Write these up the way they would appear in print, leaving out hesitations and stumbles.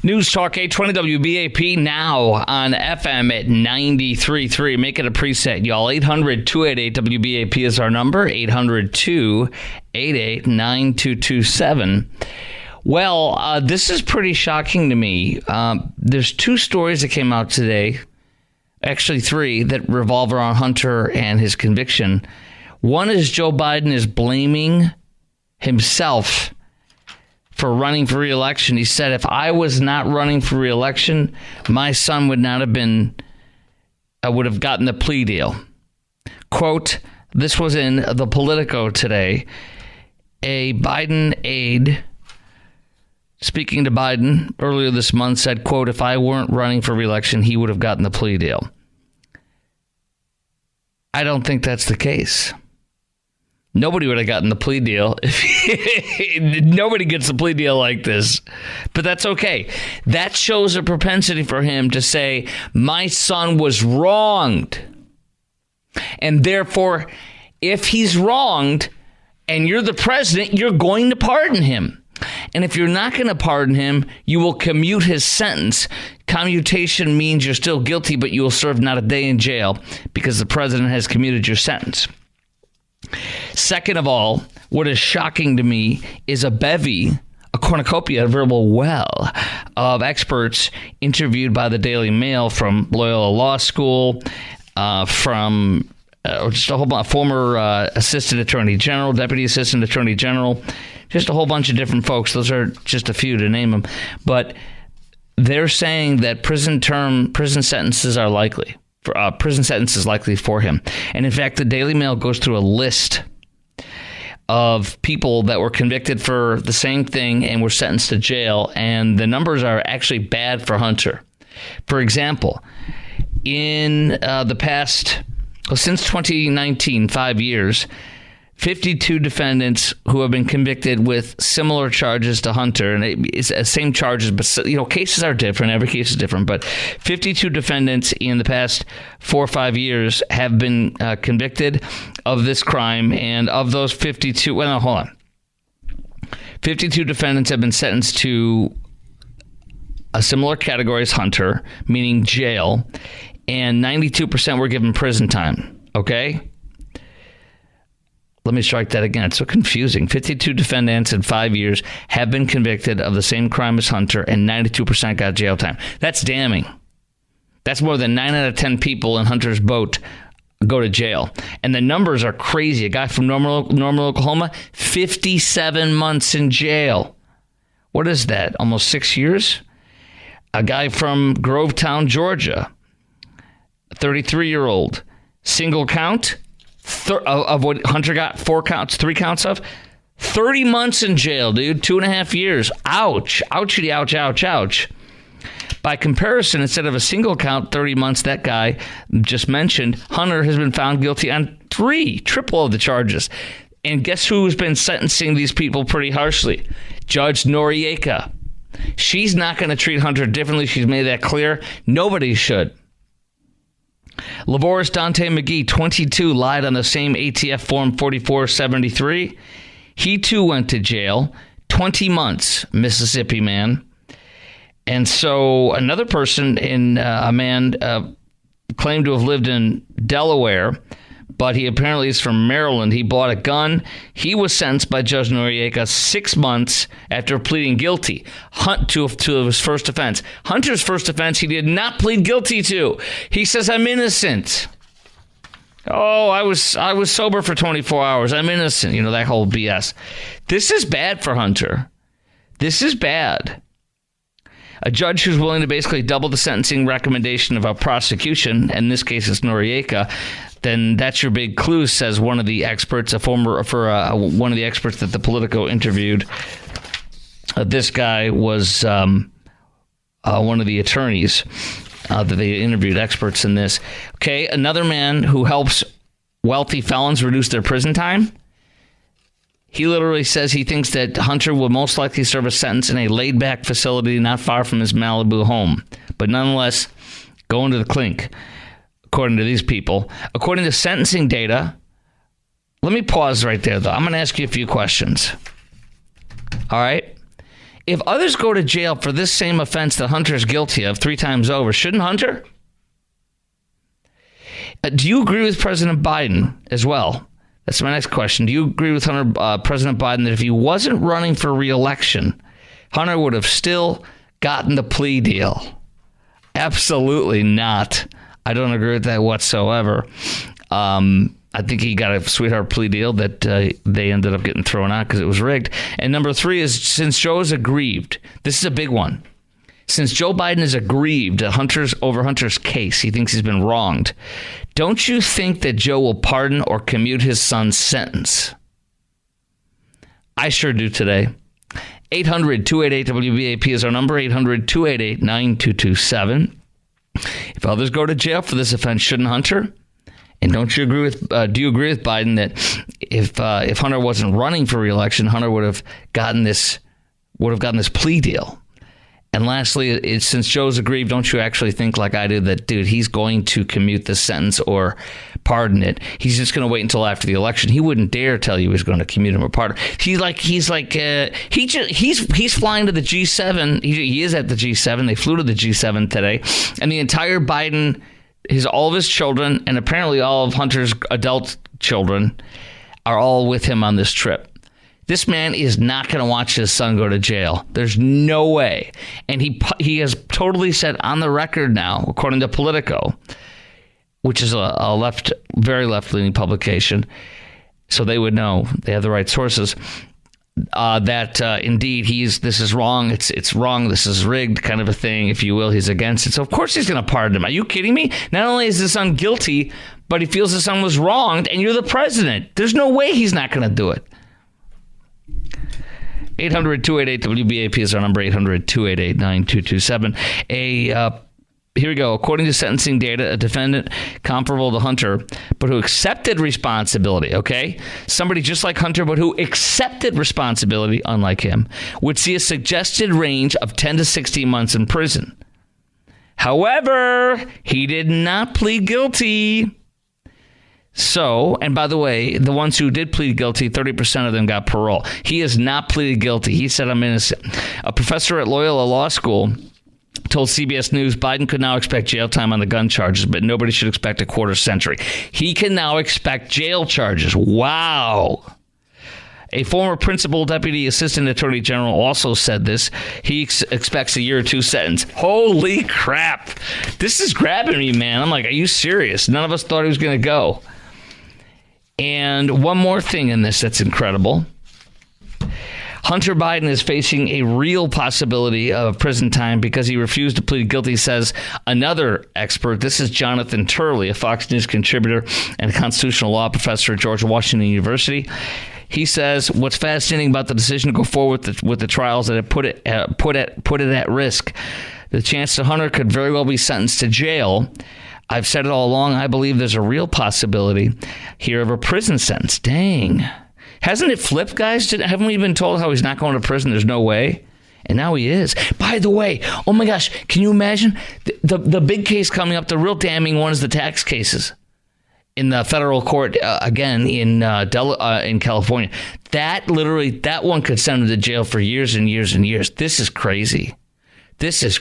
News Talk 820 WBAP now on FM at 93.3. Make it a preset, y'all. 800-288-WBAP is our number. 800-288-9227. Well, this is pretty shocking to me. There's two stories that came out today, actually three, that revolve around Hunter and his conviction. One is Joe Biden is blaming himself for running for re-election. He said, if I was not running for re-election, my son would not have been, I would have gotten the plea deal. Quote, this was in the Politico today. A Biden aide speaking to Biden earlier this month said, quote, if I weren't running for re-election, he would have gotten the plea deal. I don't think that's the case. Nobody would have gotten the plea deal. Nobody gets a plea deal like this. But that's okay. That shows a propensity for him to say, my son was wronged. And therefore, if he's wronged and you're the president, you're going to pardon him. And if you're not going to pardon him, you will commute his sentence. Commutation means you're still guilty, but you will serve not a day in jail because the president has commuted your sentence. Second of all, what is shocking to me is a cornucopia, a verbal well of experts interviewed by the Daily Mail from Loyola Law School, from just a whole bunch, former assistant attorney general, deputy assistant attorney general, just a whole bunch of different folks. Those are just a few to name them. But they're saying that prison sentences are likely. Prison sentence is likely for him. And in fact, the Daily Mail goes through a list of people that were convicted for the same thing and were sentenced to jail. And the numbers are actually bad for Hunter. For example, in the past, since 2019, 5 years, 52 defendants who have been convicted with similar charges to Hunter, and it's the same charges, but cases are different. Every case is different, but 52 defendants in the past 4 or 5 years have been convicted of this crime, and of those 52, 52 defendants have been sentenced to a similar category as Hunter, meaning jail, and 92% were given prison time. Okay. Let me strike that again. It's so confusing. 52 defendants in 5 years have been convicted of the same crime as Hunter, and 92% got jail time. That's damning. That's more than 9 out of 10 people in Hunter's boat go to jail. And the numbers are crazy. A guy from Normal, Oklahoma, 57 months in jail. What is that? Almost 6 years? A guy from Grovetown, Georgia, 33-year-old, single count, of what Hunter got 3 counts of, 30 months in jail, dude, 2.5 years. Ouch. Ouchity, ouch, ouch, ouch. By comparison, instead of a single count, 30 months, that guy just mentioned, Hunter has been found guilty on triple of the charges. And guess who's been sentencing these people pretty harshly? Judge Noriega. She's not going to treat Hunter differently. She's made that clear. Nobody should. Lavoris Dante McGee, 22, lied on the same ATF form 4473. He too went to jail, 20 months, Mississippi man. And so another person, a man claimed to have lived in Delaware, but he apparently is from Maryland. He bought a gun. He was sentenced by Judge Noriega 6 months after pleading guilty to his first offense. Hunter's first offense he did not plead guilty to. He says, I'm innocent. Oh, I was sober for 24 hours. I'm innocent. That whole BS. This is bad for Hunter. This is bad. A judge who's willing to basically double the sentencing recommendation of a prosecution, in this case it's Noriega, then that's your big clue, says one of the experts, one of the experts that the Politico interviewed. This guy was one of the attorneys that they interviewed, experts in this. Okay, another man who helps wealthy felons reduce their prison time. He literally says he thinks that Hunter will most likely serve a sentence in a laid-back facility not far from his Malibu home, but nonetheless going to the clink. According to these people, according to sentencing data, let me pause right there, though. I'm going to ask you a few questions. All right? If others go to jail for this same offense that Hunter's guilty of 3 times over, shouldn't Hunter? Do you agree with President Biden as well? That's my next question. Do you agree with President Biden that if he wasn't running for re-election, Hunter would have still gotten the plea deal? Absolutely not. I don't agree with that whatsoever. I think he got a sweetheart plea deal that they ended up getting thrown out because it was rigged. And number 3 is, since Joe is aggrieved, this is a big one. Since Joe Biden is aggrieved over Hunter's case, he thinks he's been wronged. Don't you think that Joe will pardon or commute his son's sentence? I sure do today. 800-288-WBAP is our number, 800-288-9227. If others go to jail for this offense, shouldn't Hunter? And don't you agree with? Do you agree with Biden that if Hunter wasn't running for re-election, Hunter would have gotten this plea deal? And lastly, since Joe's aggrieved, don't you actually think, like I do, that, dude, he's going to commute the sentence or pardon it? He's just going to wait until after the election. He wouldn't dare tell you he's going to commute him or pardon. He's flying to the G7. He is at the G7. They flew to the G7 today, and the entire Biden, all of his children, and apparently all of Hunter's adult children are all with him on this trip. This man is not going to watch his son go to jail. There's no way. And he has totally said on the record now, according to Politico, which is a very left-leaning publication, so they would know, they have the right sources, that indeed this is wrong. It's wrong. This is rigged, kind of a thing, if you will. He's against it. So of course he's going to pardon him. Are you kidding me? Not only is his son guilty, but he feels his son was wronged, and you're the president. There's no way he's not going to do it. 800-288-WBAP is our number, 800-288-9227. Here we go. According to sentencing data, a defendant comparable to Hunter, but who accepted responsibility, okay? Somebody just like Hunter, but who accepted responsibility, unlike him, would see a suggested range of 10 to 16 months in prison. However, he did not plead guilty. So, and by the way, the ones who did plead guilty, 30% of them got parole. He has not pleaded guilty. He said, I'm innocent. A professor at Loyola Law School told CBS News Biden could now expect jail time on the gun charges, but nobody should expect a quarter century. He can now expect jail charges. Wow. A former principal deputy assistant attorney general also said this. He expects a year or 2 sentence. Holy crap. This is grabbing me, man. I'm like, are you serious? None of us thought he was going to go. And one more thing in this that's incredible. Hunter Biden is facing a real possibility of prison time because he refused to plead guilty, says another expert. This is Jonathan Turley, a Fox News contributor and a constitutional law professor at George Washington University. He says what's fascinating about the decision to go forward with the trials that it put it at risk. The chance that Hunter could very well be sentenced to jail. I've said it all along. I believe there's a real possibility here of a prison sentence. Dang. Hasn't it flipped, guys? Haven't we been told how he's not going to prison? There's no way. And now he is. By the way, oh my gosh, can you imagine? The big case coming up, the real damning one is the tax cases in the federal court, again, in California. That one could send him to jail for years and years and years. This is crazy. This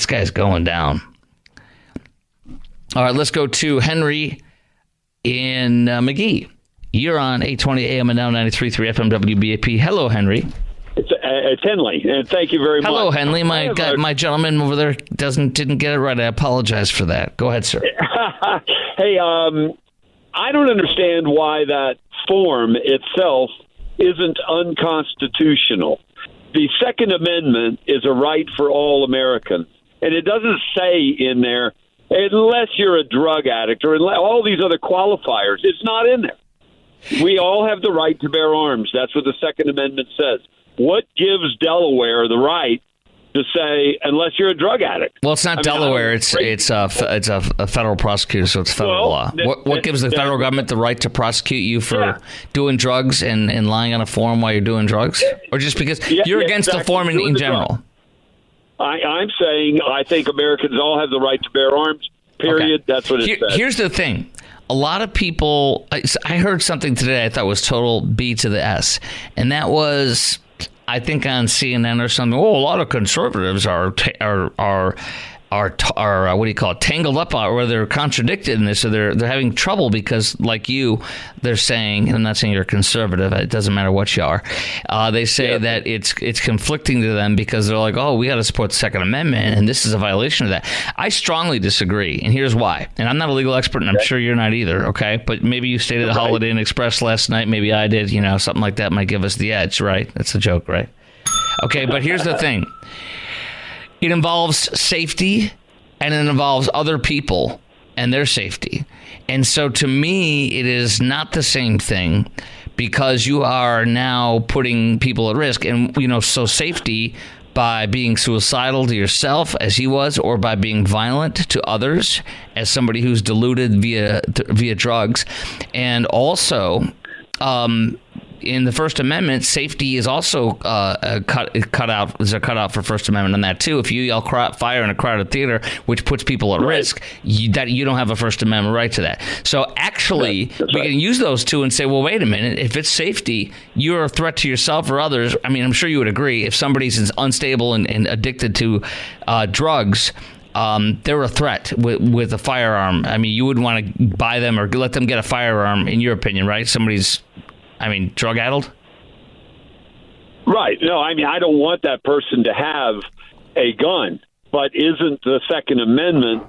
guy's going down. All right, let's go to Henry in McGee. You're on 820 AM and now 93.3 FM WBAP. Hello, Henry. It's Henley, and thank you very much. Hello, Henley. My gentleman over there didn't get it right. I apologize for that. Go ahead, sir. Hey, I don't understand why that form itself isn't unconstitutional. The Second Amendment is a right for all Americans, and it doesn't say in there, unless you're a drug addict or all these other qualifiers. It's not in there. We all have the right to bear arms. That's what the Second Amendment says. What gives Delaware the right to say, unless you're a drug addict? Well, it's not Delaware. It's a federal prosecutor, so it's federal law. What gives the federal government the right to prosecute you for doing drugs and lying on a form while you're doing drugs? Or just because you're against the form in general? I'm saying I think Americans all have the right to bear arms, period. Okay. That's what it says. Here's the thing. A lot of people, I heard something today I thought was total B to the S, and that was, I think on CNN or something, a lot of conservatives are what do you call it, tangled up, or they're contradicted in this, or they're having trouble because, like you, they're saying, and I'm not saying you're conservative, it doesn't matter what you are, they say that it's conflicting to them because they're like, oh, we got to support the Second Amendment, and this is a violation of that. I strongly disagree, and here's why. And I'm not a legal expert, and I'm sure you're not either, okay? But maybe you stayed at the Holiday Inn Express last night, maybe I did, something like that might give us the edge, right? That's a joke, right? Okay, but here's the thing. It involves safety, and it involves other people and their safety. And so to me, it is not the same thing because you are now putting people at risk. And, so safety by being suicidal to yourself, as he was, or by being violent to others, as somebody who's deluded via drugs. And also, in the First Amendment, safety is also cut out. There's a cutout for First Amendment on that too. If you yell fire in a crowded theater, which puts people at risk, you don't have a First Amendment right to that. So actually, we can use those two and say, well, wait a minute. If it's safety, you're a threat to yourself or others. I mean, I'm sure you would agree. If somebody's unstable and addicted to drugs, they're a threat with a firearm. I mean, you wouldn't want to buy them or let them get a firearm, in your opinion, right? Somebody's drug-addled? Right. No, I don't want that person to have a gun, but isn't the Second Amendment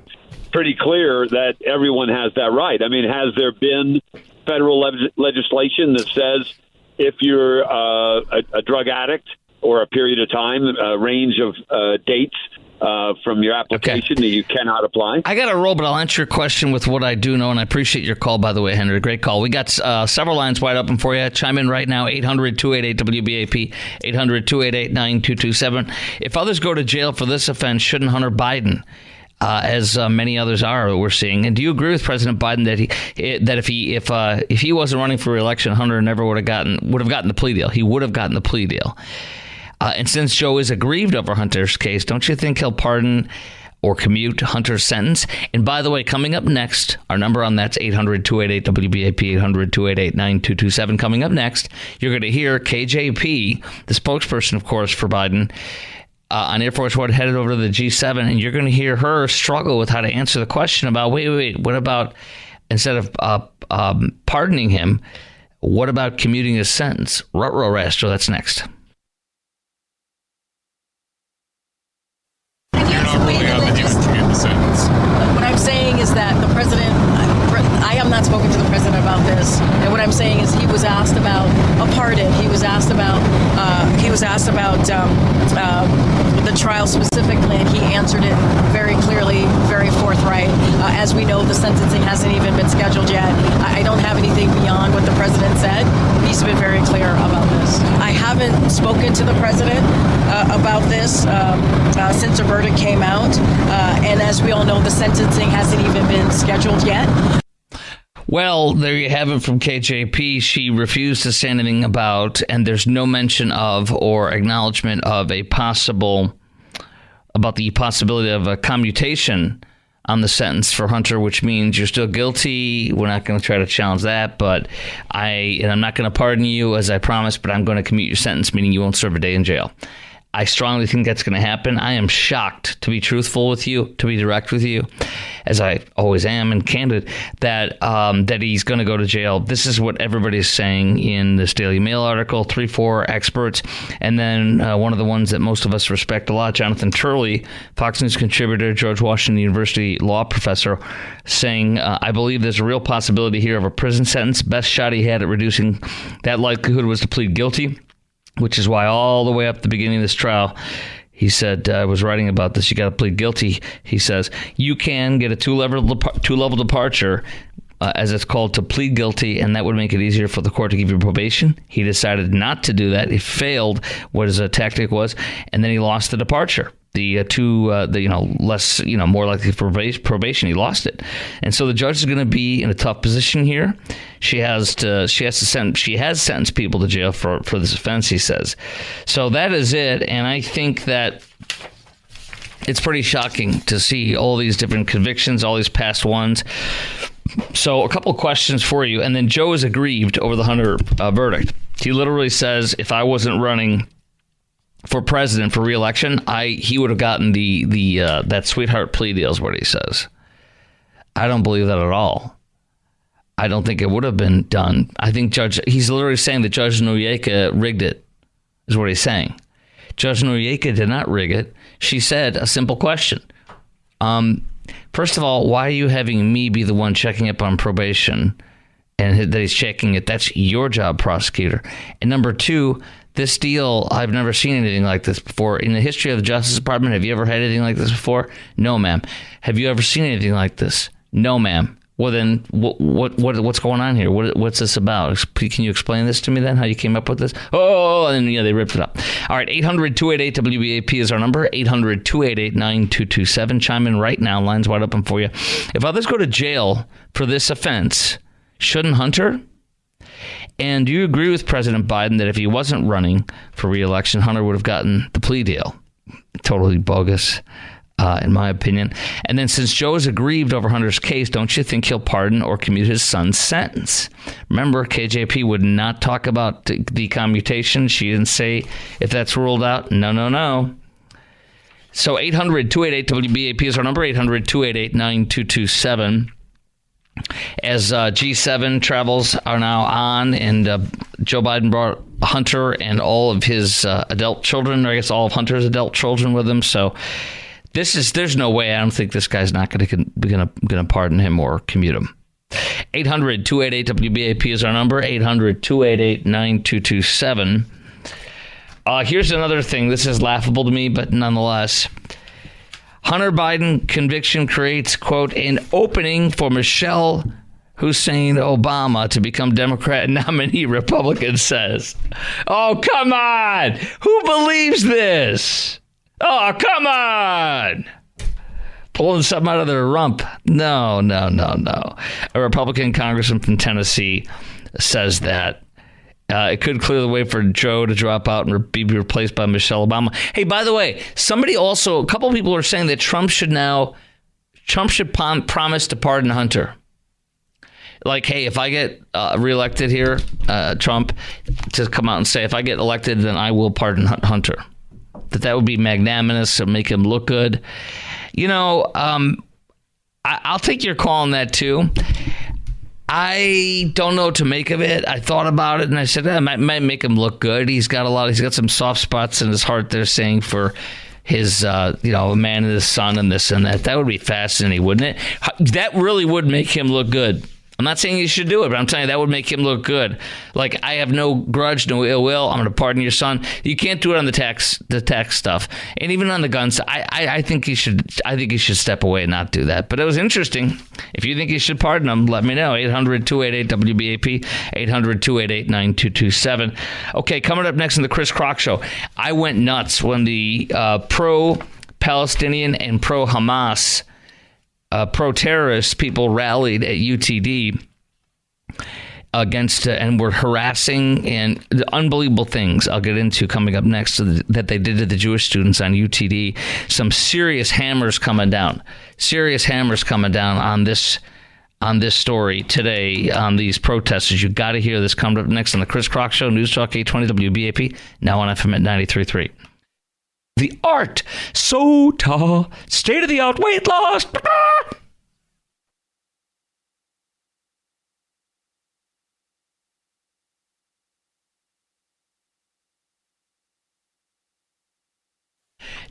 pretty clear that everyone has that right? I mean, has there been federal legislation that says if you're a drug addict or a period of time, a range of dates from your application that you cannot apply? I got to roll, but I'll answer your question with what I do know, and I appreciate your call, by the way, Henry. Great call. We got several lines wide open for you. Chime in right now, 800-288-WBAP, 800-288-9227. If others go to jail for this offense, shouldn't Hunter Biden, as many others are that we're seeing? And do you agree with President Biden that if he wasn't running for re-election, Hunter never would have gotten the plea deal? He would have gotten the plea deal. And since Joe is aggrieved over Hunter's case, don't you think he'll pardon or commute Hunter's sentence? And by the way, coming up next, our number on that's 800-288-WBAP, 800-288-9227. Coming up next, you're going to hear KJP, the spokesperson, of course, for Biden, on Air Force One, headed over to the G7, and you're going to hear her struggle with how to answer the question about, wait, what about, instead of pardoning him, what about commuting his sentence? Ruh-roh, Rastro, that's next. What I'm saying is that the president, I have not spoken to the president about this, and what I'm saying is he was asked about a pardon. He was asked about the trial specifically, and he answered it very clearly, very forthright. As we know, the sentencing hasn't even been scheduled yet. I don't have anything beyond what the president said. He's been very clear about this. I haven't spoken to the president about this since the verdict came out, and as we all know, the sentencing hasn't even been scheduled yet. Well, there you have it from KJP. She refused to say anything about, and there's no mention of or acknowledgement of the possibility of a commutation on the sentence for Hunter, which means you're still guilty. We're not going to try to challenge that, but I'm not going to pardon you as I promised, but I'm going to commute your sentence, meaning you won't serve a day in jail. I strongly think that's going to happen. I am shocked, to be truthful with you, to be direct with you, as I always am and candid, that he's going to go to jail. This is what everybody's saying in this Daily Mail article, 3-4 experts. And then one of the ones that most of us respect a lot, Jonathan Turley, Fox News contributor, George Washington University law professor, saying, I believe there's a real possibility here of a prison sentence. Best shot he had at reducing that likelihood was to plead guilty, which is why all the way up at the beginning of this trial, he said, I was writing about this, you got to plead guilty. He says, you can get a two-level departure, as it's called, to plead guilty, and that would make it easier for the court to give you probation. He decided not to do that. He failed what his tactic was, and then he lost the departure. More likely for probation, he lost it, and so the judge is going to be in a tough position here. She has sentenced people to jail for this offense, he says. So that is it, and I think that it's pretty shocking to see all these different convictions, all these past ones. So a couple of questions for you, and then Joe is aggrieved over the Hunter verdict. He literally says, if I wasn't running for president for re-election, he would have gotten the that sweetheart plea deal is what he says. I don't believe that at all. I don't think it would have been done. I think he's literally saying that Judge Noriega rigged it, is what he's saying. Judge Noriega did not rig it. She said a simple question. First of all, why are you having me be the one checking up on probation and that he's checking it? That's your job, prosecutor. And number two, this deal, I've never seen anything like this before. In the history of the Justice Department, have you ever had anything like this before? No, ma'am. Have you ever seen anything like this? No, ma'am. Well, then, what's going on here? What's this about? Can you explain this to me then, how you came up with this? Oh, and they ripped it up. All right, 800-288-WBAP is our number, 800-288-9227. Chime in right now. Line's wide open for you. If others go to jail for this offense, shouldn't Hunter? And do you agree with President Biden that if he wasn't running for re-election, Hunter would have gotten the plea deal? Totally bogus. In my opinion. And then since Joe is aggrieved over Hunter's case, don't you think he'll pardon or commute his son's sentence? Remember, KJP would not talk about the commutation. She didn't say if that's ruled out. No. So 800-288-WBAP is our number, 800-288-9227. As G7 travels are now on, and Joe Biden brought Hunter and all of his adult children, or I guess all of Hunter's adult children with him. So there's no way. I don't think this guy's not going to pardon him or commute him. 800-288-WBAP is our number, 800-288-9227. Here's another thing. This is laughable to me, but nonetheless. Hunter Biden conviction creates, quote, an opening for Michelle Hussein Obama to become Democrat nominee, Republican says. Oh, come on. Who believes this? Oh, come on. Pulling something out of their rump. No. A Republican congressman from Tennessee says that. It could clear the way for Joe to drop out and be replaced by Michelle Obama. Hey, by the way, a couple of people are saying that Trump should promise to pardon Hunter. Like, hey, if I get reelected here, Trump, to come out and say, if I get elected, then I will pardon Hunter. That would be magnanimous and make him look good. I'll take your call on that too. I don't know what to make of it. I thought about it and I said, it might make him look good. He's got some soft spots in his heart, they're saying, for his, a man and his son and this and that. That would be fascinating, wouldn't it? That really would make him look good. I'm not saying you should do it, but I'm telling you that would make him look good. Like, I have no grudge, no ill will. I'm going to pardon your son. You can't do it on the tax stuff, and even on the guns. I think he should. I think he should step away and not do that. But it was interesting. If you think he should pardon him, let me know. 800-288-WBAP, 800-288-9227. Okay, coming up next in the Chris Crock Show, I went nuts when the pro-Palestinian and pro-Hamas pro-terrorist people rallied at UTD against and were harassing and the unbelievable things I'll get into coming up next that they did to the Jewish students on UTD. Some serious hammers coming down on this story today on these protesters. You got to hear this coming up next on the Chris Crock Show, News Talk 820 WBAP, now on FM at 93.3. The art, so tall, state-of-the-art weight loss.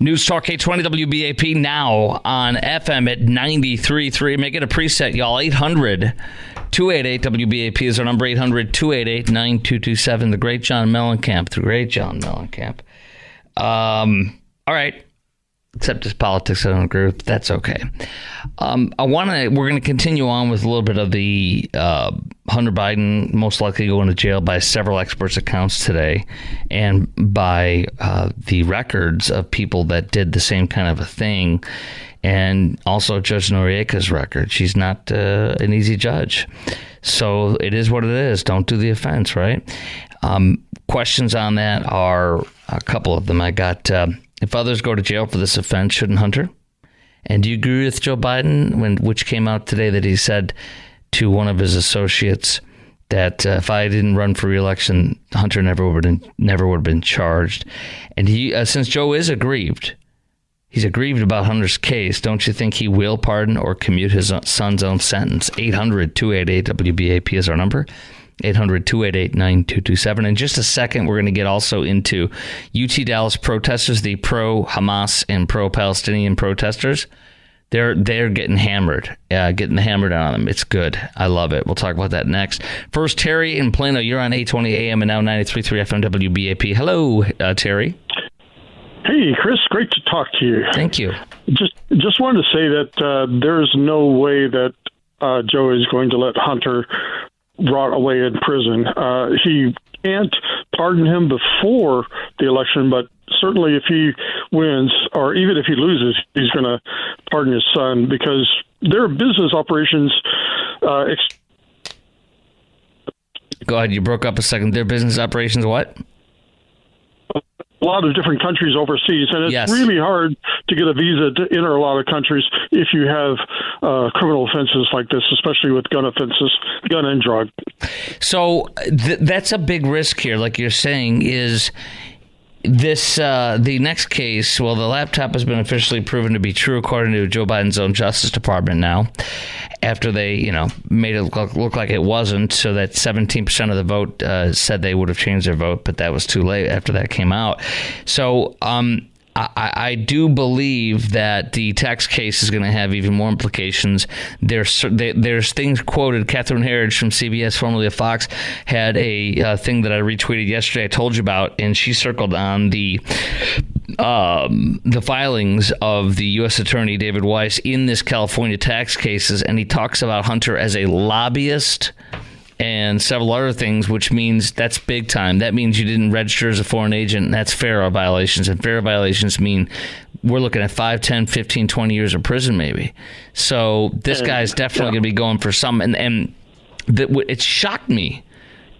News Talk 820 WBAP, now on FM at 93.3. Make it a preset, y'all. 800-288-WBAP is our number, 800-288-9227. The great John Mellencamp. All right. Except his politics, I don't agree with. That's okay. We're going to continue on with a little bit of the Hunter Biden most likely going to jail by several experts' accounts today, and by the records of people that did the same kind of a thing, and also Judge Noriega's record. She's not an easy judge. So it is what it is. Don't do the offense, right? Questions on that are a couple of them. I got, if others go to jail for this offense, shouldn't Hunter? And do you agree with Joe Biden, which came out today, that he said to one of his associates that if I didn't run for re-election, Hunter never would have been charged. And he, since Joe is aggrieved, he's aggrieved about Hunter's case. Don't you think he will pardon or commute his son's own sentence? 800-288-WBAP is our number. 800-288-9227. In just a second, we're going to get also into UT Dallas protesters, the pro-Hamas and pro-Palestinian protesters. They're getting hammered, getting hammered on them. It's good. I love it. We'll talk about that next. First, Terry in Plano. You're on 820 AM and now 93.3 FM WBAP. Hello, Terry. Hey, Chris. Great to talk to you. Thank you. Just wanted to say that there's no way that Joe is going to let Hunter rot away in prison. He can't pardon him before the election, but certainly if he wins, or even if he loses, he's going to pardon his son, because their business operations. Go ahead. You broke up a second. Their business operations what? A lot of different countries overseas, and it's really hard to get a visa to enter a lot of countries if you have criminal offenses like this, especially with gun offenses, gun and drug. So that's a big risk here, like you're saying, is this the next case. Well, the laptop has been officially proven to be true according to Joe Biden's own Justice Department now, after they made it look like it wasn't, so that 17% of the vote said they would have changed their vote, but that was too late after that came out. So I do believe that the tax case is going to have even more implications. There's things quoted. Catherine Herridge from CBS, formerly of Fox, had a thing that I retweeted yesterday I told you about, and she circled on the filings of the U.S. Attorney David Weiss in this California tax cases, and he talks about Hunter as a lobbyist and several other things, which means that's big time. That means you didn't register as a foreign agent, and that's FARA violations. And FARA violations mean we're looking at 5, 10, 15, 20 years of prison maybe. So this guy's definitely going to be going for some. And it shocked me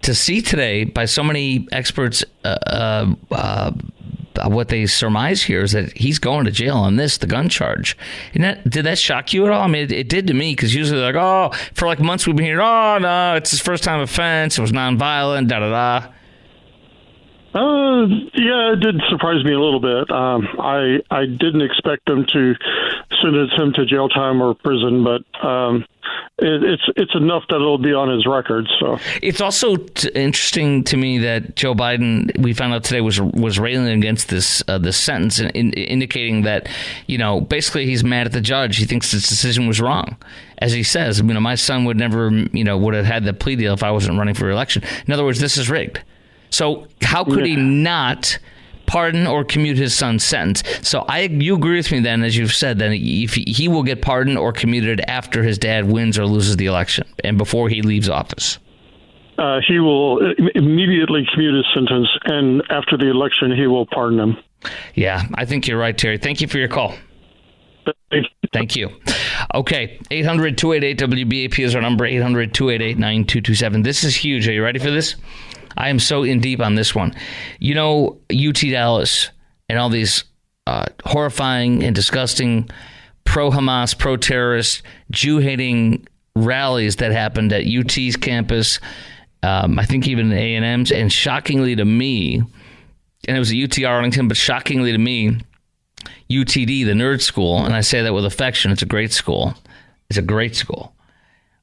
to see today by so many experts what they surmise here is that he's going to jail on this, the gun charge. Did that shock you at all? I mean, it did to me, because usually they're like, for like months we've been hearing, no, it's his first time offense, it was nonviolent, da-da-da. Yeah, it did surprise me a little bit. I didn't expect them to sentence him to jail time or prison, but it's enough that it'll be on his record. So it's also interesting to me that Joe Biden, we found out today, was railing against this sentence, and indicating that basically he's mad at the judge. He thinks this decision was wrong. As he says, my son would never would have had the plea deal if I wasn't running for re-election. In other words, this is rigged. So how could he not pardon or commute his son's sentence? So you agree with me then, as you've said, then he will get pardoned or commuted after his dad wins or loses the election and before he leaves office? He will immediately commute his sentence, and after the election, he will pardon him. Yeah, I think you're right, Terry. Thank you for your call. Thank you. Okay, 800-288-WBAP is our number, 800-288-9227. This is huge. Are you ready for this? I am so in deep on this one. UT Dallas and all these horrifying and disgusting pro-Hamas, pro-terrorist, Jew-hating rallies that happened at UT's campus, I think even A&M's, and shockingly to me, and it was at UT Arlington, but shockingly to me, UTD, the nerd school, and I say that with affection, it's a great school. It's a great school.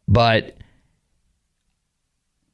But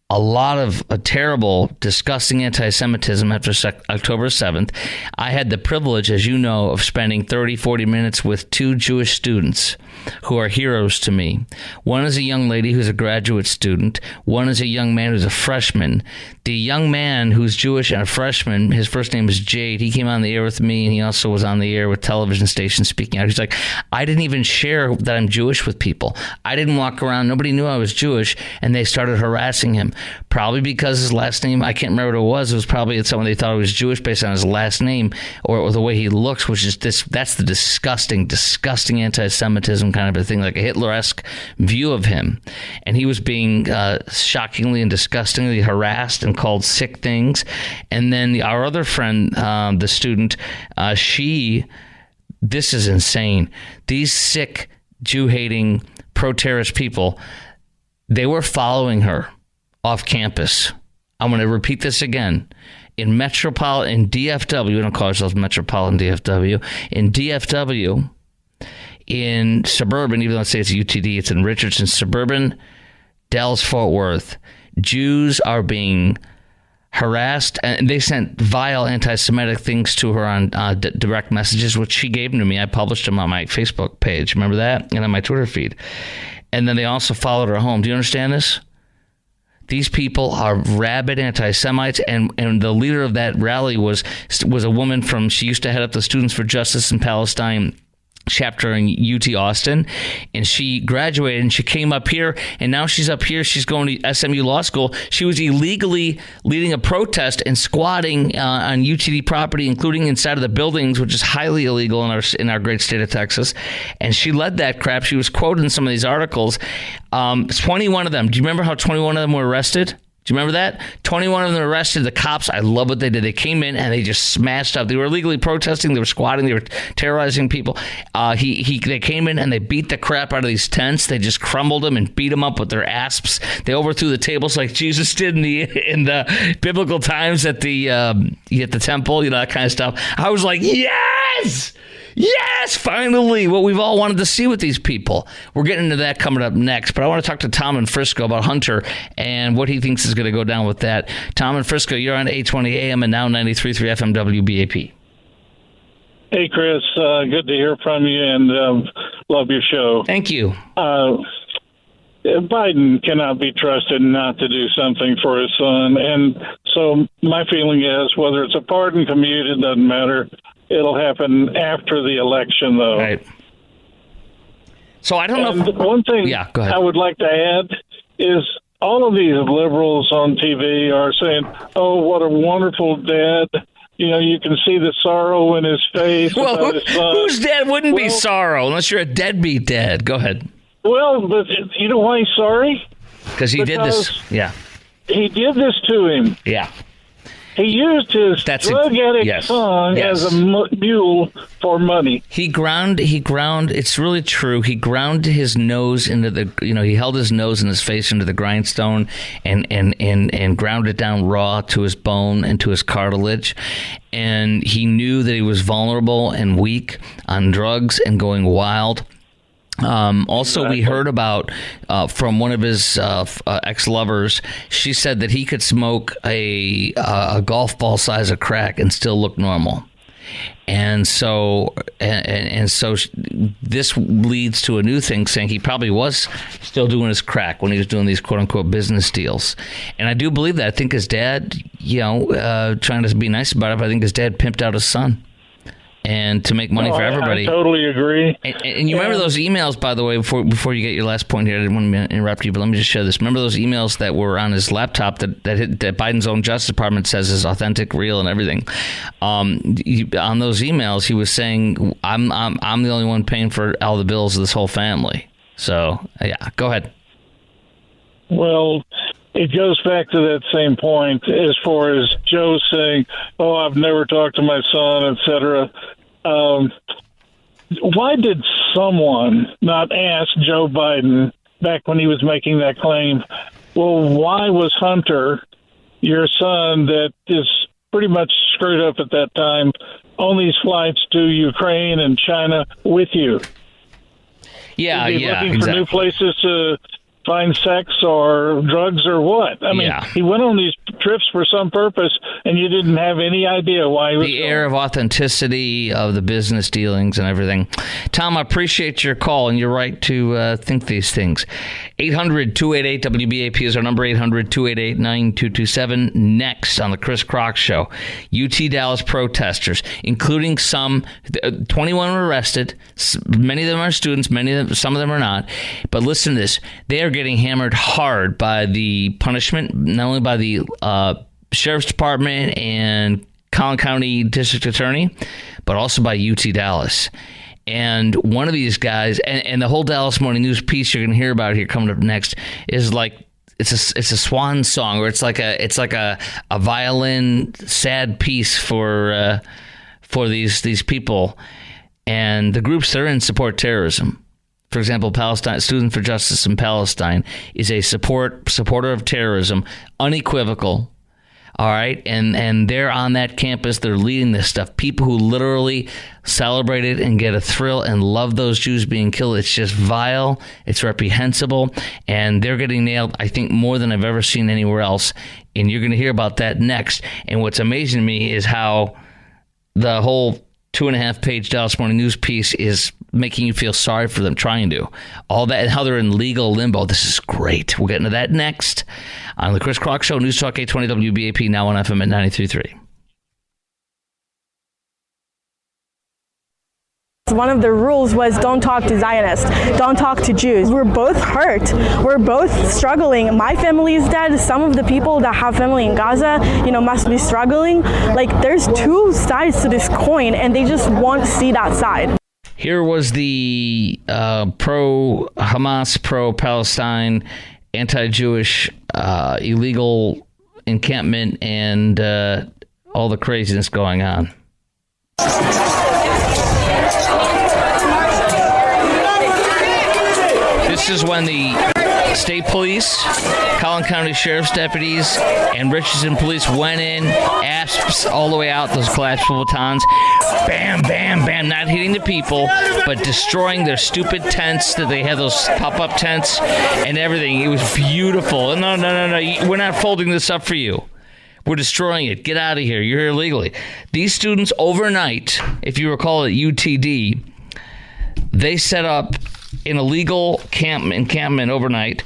a lot of terrible, disgusting anti-Semitism after October 7th. I had the privilege, as you know, of spending 30, 40 minutes with two Jewish students who are heroes to me. One is a young lady who's a graduate student. One is a young man who's a freshman. The young man who's Jewish and a freshman, his first name is Jade. He came on the air with me, and he also was on the air with television stations speaking out. He's like, I didn't even share that I'm Jewish with people. I didn't walk around. Nobody knew I was Jewish, and they started harassing him. Probably because his last name, I can't remember what it was. It was probably someone they thought he was Jewish based on his last name or the way he looks, which is that's the disgusting anti-Semitism kind of a thing, like a Hitler-esque view of him. And he was being shockingly and disgustingly harassed and called sick things. And then our other friend, the student, this is insane. These sick, Jew-hating, pro-terrorist people, they were following her off campus. I'm going to repeat this again. In DFW, we don't call ourselves Metropolitan DFW. In DFW, in suburban, even though I say it's UTD, it's in Richardson, suburban, Dallas-Fort Worth, Jews are being harassed, and they sent vile anti-Semitic things to her on direct messages, which she gave them to me. I published them on my Facebook page. Remember that? And on my Twitter feed. And then they also followed her home. Do you understand this? These people are rabid anti-Semites, and the leader of that rally was a woman she used to head up the Students for Justice in Palestine chapter in UT Austin, and she graduated and she came up here, and now she's up here. She's going to SMU Law School. She was illegally leading a protest and squatting on UTD property, including inside of the buildings, which is highly illegal in our great state of Texas. And she led that crap. She was quoted in some of these articles. 21 of them. Do you remember how 21 of them were arrested? Do you remember that? 21 of them arrested. The cops, I love what they did. They came in and they just smashed up. They were illegally protesting. They were squatting. They were terrorizing people. They came in and they beat the crap out of these tents. They just crumbled them and beat them up with their asps. They overthrew the tables like Jesus did in the biblical times at the temple, that kind of stuff. I was like, yes! Yes, finally, what we've all wanted to see with these people. We're getting into that coming up next, but I want to talk to Tom in Frisco about Hunter and what he thinks is going to go down with that. Tom in Frisco, you're on 820 AM and now 93.3 FM WBAP. Hey, Chris, good to hear from you and love your show. Thank you. Biden cannot be trusted not to do something for his son, and so my feeling is whether it's a pardon, commute, it doesn't matter. It'll happen after the election, though. Right. So I don't know. One thing I would like to add is all of these liberals on TV are saying, "Oh, what a wonderful dad." You can see the sorrow in his face. Well, whose dad wouldn't be sorrow unless you're a deadbeat dad? Go ahead. Well, but you know why he's sorry? Because he did this. Yeah. He did this to him. Yeah. He used his drug addict son as a mule for money. He ground. It's really true. He ground his nose into the. He held his nose and his face into the grindstone, and ground it down raw to his bone and to his cartilage. And he knew that he was vulnerable and weak on drugs and going wild. Also, we heard about from one of his ex-lovers. She said that he could smoke a golf ball size of crack and still look normal. And so this leads to a new thing, saying he probably was still doing his crack when he was doing these quote unquote business deals. And I do believe that. I think his dad, trying to be nice about it, but I think his dad pimped out his son. And to make money for everybody. I totally agree. And you remember those emails, by the way, before you get your last point here, I didn't want to interrupt you, but let me just share this. Remember those emails that were on his laptop that Biden's own Justice Department says is authentic, real, and everything? On those emails, he was saying, I'm the only one paying for all the bills of this whole family. So, yeah, go ahead. Well, it goes back to that same point as far as Joe saying, "Oh, I've never talked to my son," etc. Why did someone not ask Joe Biden back when he was making that claim? Well, why was Hunter, your son, that is pretty much screwed up at that time, on these flights to Ukraine and China with you? Yeah, looking for new places to find sex or drugs or what? I mean, he went on these trips for some purpose, and you didn't have any idea why he was the air of authenticity of the business dealings and everything. Tom, I appreciate your call, and you're right to think these things. 800-288-WBAP is our number, 800-288-9227. Next on the Chris Crock Show, UT Dallas protesters, including some, 21 were arrested. Many of them are students, some of them are not. But listen to this. They are getting hammered hard by the punishment, not only by the Sheriff's Department and Collin County District Attorney, but also by UT Dallas. And one of these guys, and the whole Dallas Morning News piece you're going to hear about here coming up next, is like it's a swan song, or it's like a violin sad piece for these people, and the groups they're in support terrorism. for example, Palestine Students for Justice in Palestine, is a supporter of terrorism, unequivocal. All right, and they're on that campus. They're leading this stuff. People who literally celebrate it and get a thrill and love those Jews being killed. It's just vile. It's reprehensible, and they're getting nailed, I think, more than I've ever seen anywhere else. And you're going to hear about that next. And what's amazing to me is how the whole 2.5-page Dallas Morning News piece is making you feel sorry for them trying to. All that, and how they're in legal limbo. This is great. We'll get into that next on the Chris Kroc Show, News Talk 820 WBAP, now on FM at 93.3. One of the rules was don't talk to Zionists, don't talk to Jews. We're both hurt. We're both struggling. My family is dead. Some of the people that have family in Gaza, must be struggling. Like, there's two sides to this coin, and they just won't see that side. Here was the pro-Hamas, pro-Palestine, anti-Jewish illegal encampment and all the craziness going on. This is when the state police, Collin County Sheriff's deputies, and Richardson police went in, asps all the way out, those collapsible batons, bam, bam, bam, not hitting the people, but destroying their stupid tents that they had, those pop-up tents and everything. It was beautiful. No, we're not folding this up for you. We're destroying it. Get out of here. You're here illegally. These students overnight, if you recall at UTD, they set up an illegal encampment overnight.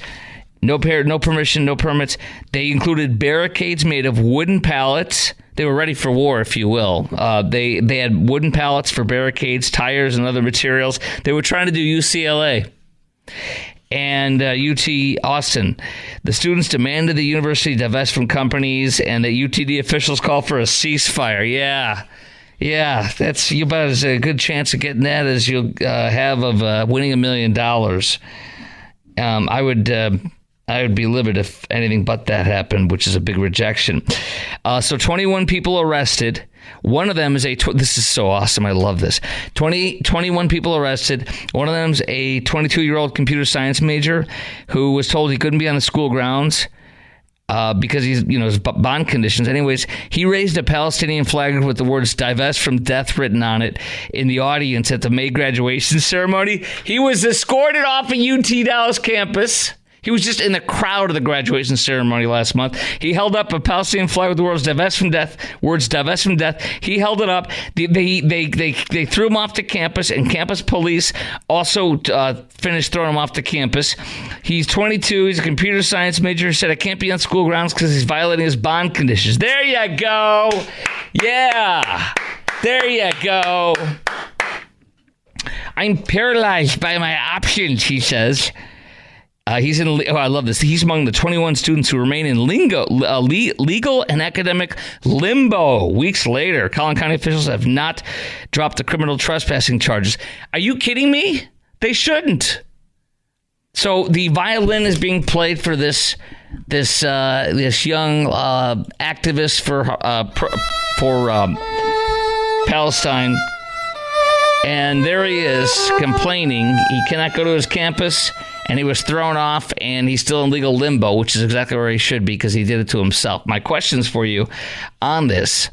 No permission, no permits. They included barricades made of wooden pallets. They were ready for war, if you will. They had wooden pallets for barricades, tires, and other materials. They were trying to do UCLA and UT Austin. The students demanded the university divest from companies, and the UTD officials called for a ceasefire. Yeah, that's about as a good chance of getting that as you'll have of winning $1 million. I would be livid if anything but that happened, which is a big rejection. So 21 people arrested. One of them is this is so awesome. I love this. 21 people arrested. One of them is a 22-year-old computer science major who was told he couldn't be on the school grounds because he's, his bond conditions. Anyways, he raised a Palestinian flag with the words "divest from death" written on it in the audience at the May graduation ceremony. He was escorted off a UT Dallas campus. He was just in the crowd of the graduation ceremony last month. He held up a Palestinian flag with the words "divest from death." He held it up. They threw him off the campus, and campus police also finished throwing him off the campus. He's 22. He's a computer science major. He said, "I can't be on school grounds because he's violating his bond conditions." There you go. Yeah. There you go. "I'm paralyzed by my options," he says. I love this. He's among the 21 students who remain in legal and academic limbo. Weeks later, Collin County officials have not dropped the criminal trespassing charges. Are you kidding me? They shouldn't. So the violin is being played for this young activist for Palestine, and there he is complaining he cannot go to his campus. And he was thrown off, and he's still in legal limbo, which is exactly where he should be because he did it to himself. My questions for you on this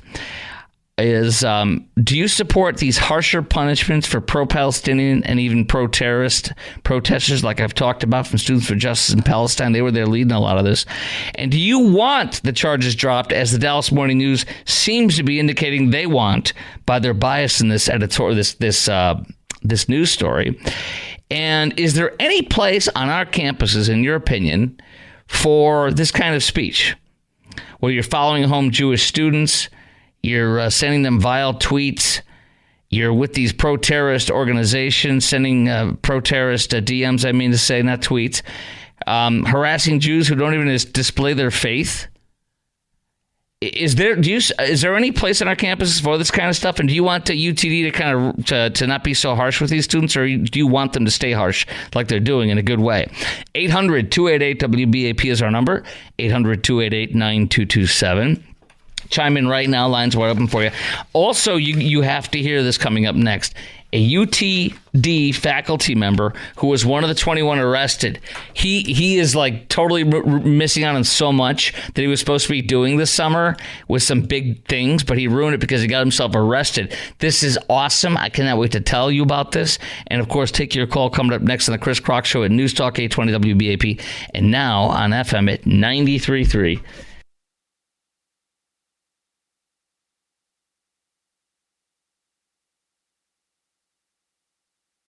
is, do you support these harsher punishments for pro-Palestinian and even pro-terrorist protesters like I've talked about from Students for Justice in Palestine? They were there leading a lot of this. And do you want the charges dropped, as the Dallas Morning News seems to be indicating they want by their bias in this editorial, this news story? And is there any place on our campuses, in your opinion, for this kind of speech, where you're following home Jewish students, you're sending them vile tweets, you're with these pro-terrorist organizations, sending pro-terrorist DMs, I mean to say, not tweets, harassing Jews who don't even display their faith? Is there any place on our campuses for this kind of stuff? And do you want the UTD to kind of to not be so harsh with these students, or do you want them to stay harsh like they're doing in a good way? 800-288-WBAP is our number. 800-288-9227. Chime in right now. Lines wide open for you. Also, you have to hear this coming up next. A UTD faculty member who was one of the 21 arrested. He is like totally missing out on so much that he was supposed to be doing this summer with some big things, but he ruined it because he got himself arrested. This is awesome. I cannot wait to tell you about this. And of course, take your call coming up next on the Chris Crock Show at News Talk 820 WBAP and now on FM at 93.3